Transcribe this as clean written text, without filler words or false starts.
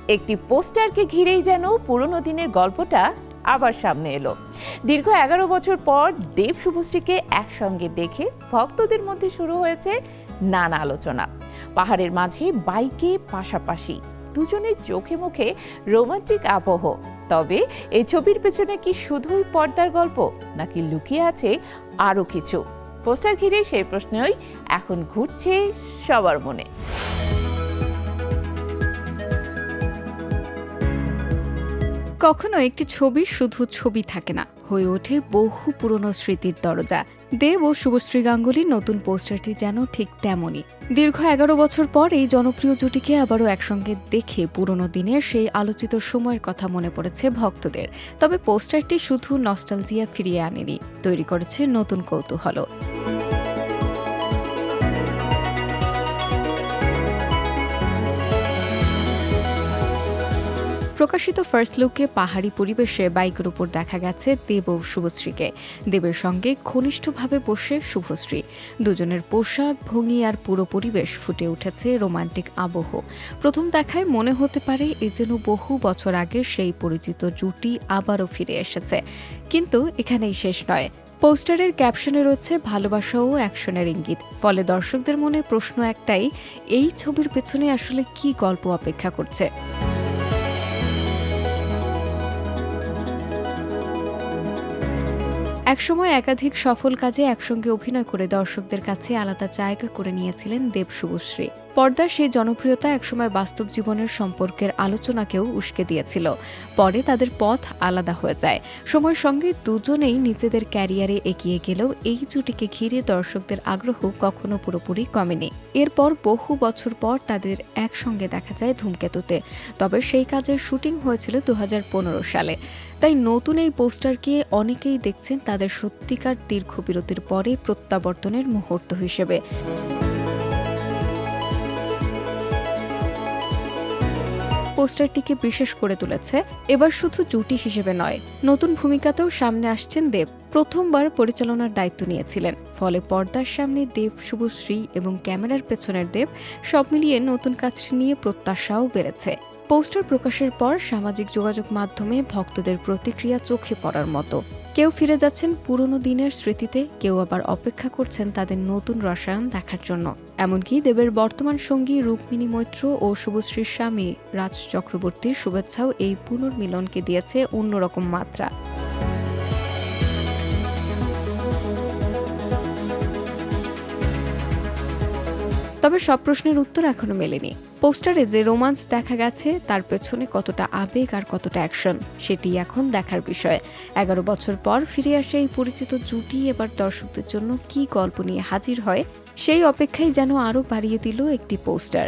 একটি পোস্টারকে ঘিরেই যেন পুরনো দিনের গল্পটা আবার সামনে এলো। দীর্ঘ 11 বছর পর দেব শুভশ্রীকে একসঙ্গে দেখে ভক্তদের মধ্যে শুরু হয়েছে নানা আলোচনা। পাহাড়ের মাঝে বাইকে পাশাপাশি, দুজনের চোখে মুখে রোমান্টিক আবহ। তবে এই ছবির পেছনে কি শুধুই পর্দার গল্প, নাকি লুকিয়ে আছে আরো কিছু? পোস্টার ঘিরে সেই প্রশ্নই এখন ঘুরছে সবার মনে। কখনো একটি ছবি শুধু ছবি থাকে না, হয়ে ওঠে বহু পুরনো স্মৃতির দরজা। দেব ও শুভশ্রী গাঙ্গুলির নতুন পোস্টারটি যেন ঠিক তেমনই। দীর্ঘ 11 বছর পর এই জনপ্রিয় জুটিকে আবারও একসঙ্গে দেখে পুরনো দিনের সেই আলোচিত সময়ের কথা মনে পড়েছে ভক্তদের। তবে পোস্টারটি শুধু নস্টালজিয়া ফিরিয়ে আনেনি, তৈরি করেছে নতুন কৌতূহলও। প্রকাশিত ফার্স্ট লুকে পাহাড়ি পরিবেশে বাইকের উপর দেখা গেছে দেব ও শুভশ্রীকে। দেবের সঙ্গে ঘনিষ্ঠভাবে বসে শুভশ্রী। দুজনের পোশাক, ভঙ্গি আর পুরো পরিবেশ ফুটে উঠেছে রোমান্টিক আবহ। প্রথম দেখায় মনে হতে পারে এ যেন বহু বছর আগে সেই পরিচিত জুটি আবারও ফিরে এসেছে। কিন্তু এখানেই শেষ নয়। পোস্টারের ক্যাপশনে রয়েছে ভালোবাসা ও অ্যাকশনের ইঙ্গিত। ফলে দর্শকদের মনে প্রশ্ন একটাই, এই ছবির পেছনে আসলে কি গল্প অপেক্ষা করছে? একসময় একাধিক সফল কাজে একসঙ্গে অভিনয় করে দর্শকদের কাছে আলাদা জায়গা করে নিয়েছিলেন দেব শুভশ্রী। পর্দার সেই জনপ্রিয়তা একসময় বাস্তব জীবনের সম্পর্কের আলোচনাকেও উস্কে দিয়েছিল। পরে তাদের পথ আলাদা হয়ে যায়। সময়ের সঙ্গে দুজনেই নিজেদের ক্যারিয়ারে এগিয়ে গেলেও এই জুটিকে ঘিরে দর্শকদের আগ্রহ কখনো পুরোপুরি কমেনি। এরপর বহু বছর পর তাদের একসঙ্গে দেখা যায় ধূমকেতুতে। তবে সেই কাজের শুটিং হয়েছিল 2015 সালে। তাই নতুন এই পোস্টারকে অনেকেই দেখছেন তাদের সত্যিকার দীর্ঘ বিরতির পরে প্রত্যাবর্তনের মুহূর্ত হিসেবে। পোস্টারটিকে বিশেষ করে তুলেছে এবার শুধু জুটি হিসেবে নয়, নতুন ভূমিকাতেও সামনে আসছেন দেব। প্রথমবার পরিচালনার দায়িত্ব নিয়েছিলেন। ফলে পর্দার সামনে দেব শুভশ্রী এবং ক্যামেরার পেছনের দেব, সব মিলিয়ে নতুন কাজটি নিয়ে প্রত্যাশাও বেড়েছে। পোস্টার প্রকাশের পর সামাজিক যোগাযোগ মাধ্যমে ভক্তদের প্রতিক্রিয়া চোখে পড়ার মতো। কেউ ফিরে যাচ্ছেন পুরনো দিনের স্মৃতিতে, কেউ আবার অপেক্ষা করছেন তাদের নতুন রসায়ন দেখার জন্য। এমনকি দেবের বর্তমান সঙ্গী রুক্মিণী মৈত্র ও শুভশ্রীর স্বামী রাজ চক্রবর্তীর শুভেচ্ছাও এই পুনর্মিলনকে দিয়েছে অন্যরকম মাত্রা। তবে সব প্রশ্নের উত্তর এখনো মেলেনি। পোস্টারে যে রোমান্স দেখা গেছে তার পেছনে কতটা আবেগ আর কতটা অ্যাকশন, সেটি এখন দেখার বিষয়। 11 বছর পর ফিরে আসে এই পরিচিত জুটি এবার দর্শকদের জন্য কি গল্প নিয়ে হাজির হয়, সেই অপেক্ষাই যেন আরও বাড়িয়ে দিল একটি পোস্টার।